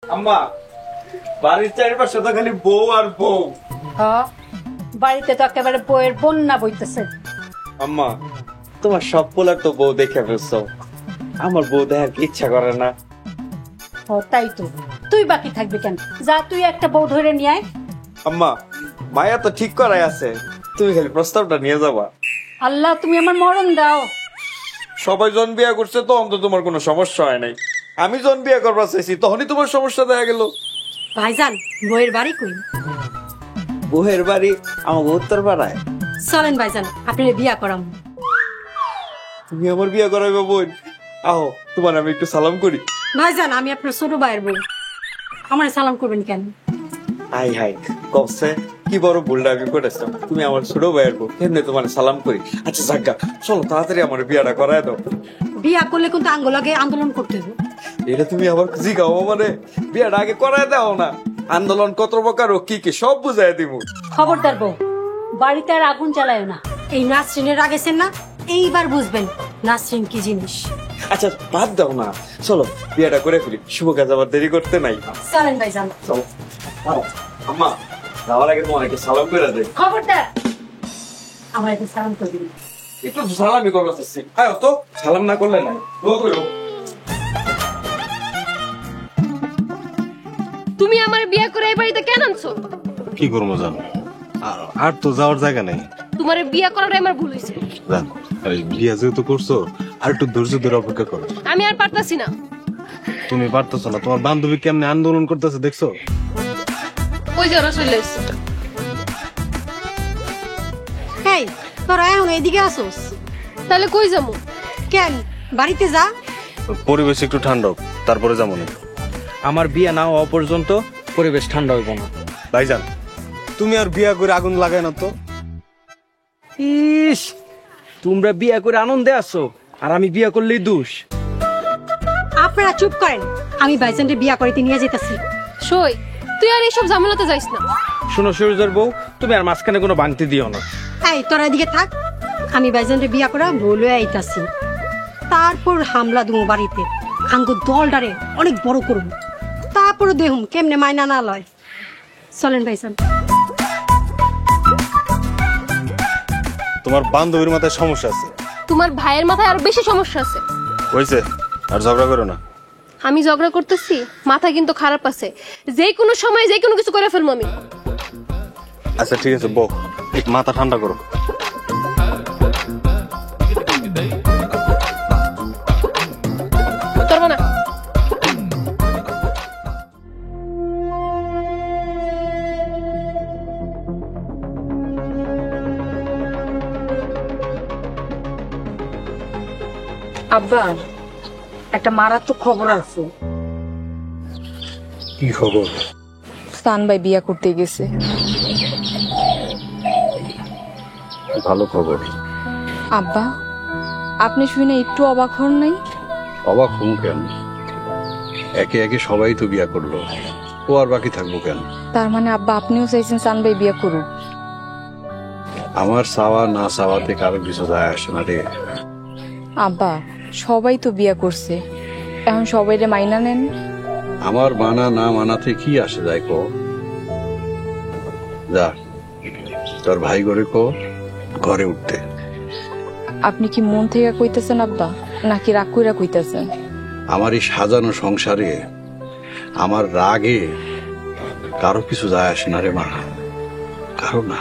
আম্মা, বাড়ির চারিপাশে তো খালি বউ আর বউ। হ্যাঁ, বাড়িতে তো একেবারে বউয়ের বন্যা বইতেছে। আম্মা, তোমার সব পোলার তো বউ দেখে ফেলছো, আমার বউ দেখার ইচ্ছা করে না। ও তাই তো, তুই বাকি থাকবি কেন? যা তুই একটা বউ ধরে নিয়ে আয়। আম্মা, মায়া তো ঠিক করাই আছে, তুমি খালি প্রস্তাবটা নিয়ে যাবা। আল্লাহ, তুমি আমার মরণ দাও। সবাই জন বিয়া করছে তো অন্তত তোমার কোনো সমস্যা হয় নাই, আমি জন বিয়া করবার চাইছি তখনই তোমার সমস্যা দেখা গেল। ভাইজান, বউয়ের বাড়ি কই? বউয়ের বাড়ি আমার উত্তর পাড়ায়। চলেন ভাইজান, আপনি বিয়া করাম। তুমি আমার বিয়া করাইবে বোন? আহো, তোমার আমি একটু সালাম করি। ভাইজান, আমি আপনার ছোট ভাইয়ের বউ, আমার সালাম করবেন কেন? হাই হাই, কবসে কি বড় ভুলটা আমি করেছিলাম, তুমি আমার ছোট ভাইয়ের বউ, কেমনে তোমার সালাম করি। আচ্ছা জাগা, চলো তাড়াতাড়ি আমার বিয়াটা করায় দাও। বিয়া করলে কিন্তু আঙ্গুলাকে আন্দোলন করতে হবে। এটা তুমি আবার জিগাও, মানে বিয়াটা আগে করায় দাও না। আন্দোলন কত প্রকার ও কি কি সব বুঝাই দিব। খবরদার বউ, বাড়িতে আর আগুন জ্বালায় না। এই নাসরিনের আগেছেন না, এইবার বুঝবেন নাসরিন কি জিনিস। আচ্ছা বাদ দাও না, চলো বিয়াটা করে ফেলি, শুভ কাজ আবার দেরি করতে নাই। চলেন ভাইজান। চলো। আম্মা, যাওয়ার আগে তোমার একটা সালাম করে দেয়। খবরদার, আমার একটু সালাম করে দিন। একটু সালামি করবো চাচ্ছি, আয় তো সালাম না করলে না। তুমি আমার বিয়ে করে এই বাড়িতে কেন আনছো? কি করবো জান, আর তো যাওয়ার জায়গা নেই। তোমার বিয়ে করার আমার ভুল হয়েছে। জান, বিয়ে যেহেতু করছো আর একটু ধৈর্য ধরে অপেক্ষা করো। আমি আর পারতাছি না। তুমি পারতেছো না, তোমার বান্ধবী কেমনে আন্দোলন করতেছে দেখছো? ওই যে ওরা চলে এসছে। এই, তোরা এখন এদিকে আসোস তাহলে কই যাবো? কেন? বাড়িতে যা। পরিবেশ একটু ঠান্ডা হোক, তারপরে যাবো না। আমার বিয়ে না হওয়া পর্যন্ত পরিবেশ ঠান্ডা হইব না। ভাইজান, তুমি আর বিয়া করে আগুন লাগায় না তো। ইস, তোমরা বিয়ে করে আনন্দে আছো আর আমি বিয়ে করলেই দোষ। আপনারা চুপ করেন, আমি ভাইজানকে বিয়া করিতে নিয়ে যেতেছি। সই, তুই আর এইসব ঝামেলাতে যাইস না। শোনো সূর্যের বউ, তুমি আর মাঝখানে কোনো বাংতি দিও না। এই, তোরা এদিকে থাক, আমি ভাইজানকে বিয়া করা বলে আইতাছি। তারপর হামলা দুমো বাড়িতে, আঙ্গুর দলডারে অনেক বড় করুন, তারপরে দেখুন কেমনে মাইনা না লয়। চলেন ভাইজান। তোমার বান্ধবীর মাথায় সমস্যা আছে। তোমার ভাইয়ের মাথায় আরো বেশি সমস্যা আছে। হয়েছে, আর ঝগড়া করো না। আমি ঝগড়া করতেছি, মাথা কিন্তু খারাপ আছে। যে কোনো সময় যে কোনো কিছু করে ফেলবো আমি। আচ্ছা ঠিক আছে বউ, একটু মাথা ঠান্ডা করো। করবো না। আব্বা, একটা মারাত্মক খবর আছে। কি খবর? স্থান ভাই বিয়া করতে গেছে। ভালো খবর। আব্বা, আপনি শুনে একটু অবাক হন নাই? অবাক হম কেন, একে একে সবাই তো বিয়া করলো, ও আর বাকি থাকবো কেন? তার মানে আব্বা আপনিও চাইছেন স্থান ভাই বিয়া করুক? আমার চাওয়া না চাওয়াতে কারো কিছু যায় আসে না রে। আব্বা, সবাই তো বিয়া করছে, এখন সবাইরে মাইনা নেন। আমার মানা না মানাতে কি আসে যায় কো? যা, তোর ভাই করে কো ঘরে উঠতে। আপনি কি মন থেকে কইতেছেন আব্বা, নাকি রাগ কইরা কইতেছেন? আমার এই সাজানো সংসারে আমার রাগে কারো কিছু যায় আসে না রে মা, কারো না।